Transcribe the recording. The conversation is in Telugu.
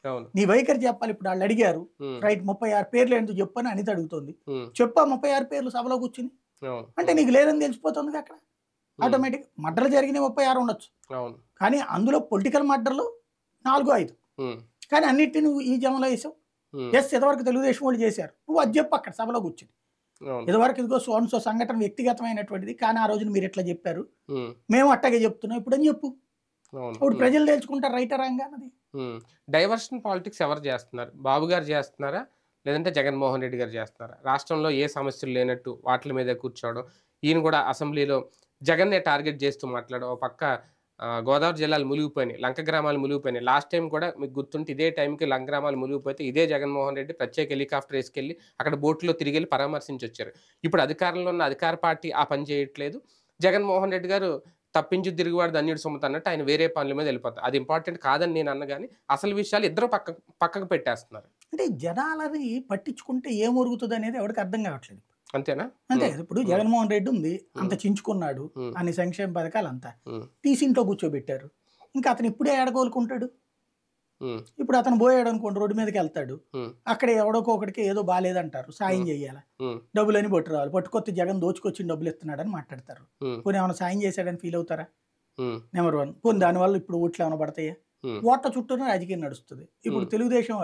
అవును. నీ వైఖరి చెప్పాలి. ఇప్పుడు వాళ్ళు అడిగారు, హ్మ్. రైట్ 36 పేర్లు ఎందుకు చెప్పు అని అనిత అడుగుతోంది. హ్మ్. చెప్పా 36 పేర్లు సభలో కూర్చుని. అవును. అంటే హ్మ్. నీకు లేదని తెలిసిపోతుందిగా అక్కడ. హ్మ్. ఆటోమేటిక్ మర్డర్‌లు జరిగినవి 36 ఉండొచ్చు. అవును. కానీ అందులో పొలిటికల్ మర్డర్‌లు 4, 5. హ్మ్. కానీ అన్నిటిని నువ్వు ఈ జమలో ఏసావు. హ్మ్. యెస్, ఇదివరకు తెలుగుదేశం వాళ్ళు చేశారు. నువ్వు అది చెప్పు అక్కడ సభలో కూర్చొని. అవును. ఇదివరకు ఇదిగో సో అండ్ సో సంఘటన వ్యక్తిగతమైనటువంటిది. కానీ ఆ రోజున మీరు ఇట్లా చెప్పారు. హ్మ్. మేము అట్టాగే చెప్తున్నాం. ఇప్పుడని చెప్పు. అవును. ఇప్పుడు హ్మ్. ప్రజలు తేల్చుకుంటారు రైటా రాంగా అన్నది. హ్మ్. డైవర్షన్ పాలిటిక్స్ ఎవరు జేస్తున్నారు? బాబు గారు జేస్తున్నారా? లేదంటే జగన్‌మోహన్ రెడ్డి గారు జేస్తున్నారా? రాష్ట్రంలో ఏ సమస్యలు లేనట్టు వాటిల మీదే కూర్చోవడం. ఈయన గూడా అసెంబ్లీలో జగన్‌నే టార్గెట్ జేస్తూ మాట్లాడడం. ఓ పక్క గోదావరి జిల్లాలు మునిగిపోయినాయి. లంక గ్రామాలు మునిగిపోయినాయి. లాస్ట్ టైమ్ కూడా మీకు గుర్తుంటే ఇదే టైంకి లంక గ్రామాలు మునిగిపోతే ఇదే జగన్‌మోహన్ రెడ్డి ప్రత్యేక హెలికాప్టర్ యేసుకెళ్ళి అక్కడ బోట్‌లో తిరిగెళ్ళి పరామర్శించొచ్చారు. ఇప్పుడు అధికారంలో ఉన్న అధికార పార్టీ ఆ పని చేయట్లేదు. జగన్‌మోహన్ రెడ్డి గారు తప్పించి తిరుగువాడు ధన్యుడు సుమతి అన్నట్టు ఆయన వేరే పనుల మీద వెళ్ళిపోతారు. అది ఇంపార్టెంట్ కాదని నేను అన్న గాని, అసలు విషయాలు ఇద్దరు పక్కకు పెట్టేస్తున్నారు. అంటే జనాలని పట్టించుకుంటే ఏం ఒరుగుతదనేది ఎవడికి అర్థం కావట్లేదు. అంతేనా? అంతే హ్మ్. కదా! ఇప్పుడు హ్మ్. జగన్మోహన్ రెడ్డి ఉంది. అంత హ్మ్. చించుకున్నాడు. హ్మ్. అన్ని సంక్షేమ పథకాలంతా. హ్మ్. తీసి ఇంట్లో కూర్చోబెట్టారు. ఇంకా అతను ఇప్పుడే ఏడ కోలుకుంటాడు? హ్మ్. ఇప్పుడు అతను పోయాడనుకోండి రోడ్డు మీదకెళ్తాడు. హ్మ్. అక్కడ ఎవడోకొకడికి ఏదో బాలేదంటారు. సాయం హ్మ్. జేయాల. హ్మ్. డబ్బులని పట్టురావాలి. పట్టుకొత్తే జగన్ దోచుకొచ్చిన డబ్బులిస్తున్నాడని మాట్లాడతారు. హ్మ్. పోనీ ఏమైనా సాయం చేశాడని ఫీల్ అవుతారా? హ్మ్. నంబర్ 1. పోనీ హ్మ్. దానివల్ల ఇప్పుడు ఓట్లేమైనా పడతాయా? హ్మ్. ఓట్ల చుట్టూనే రాజకీయం నడుస్తది. ఇప్పుడు హ్మ్. తెలుగుదేశం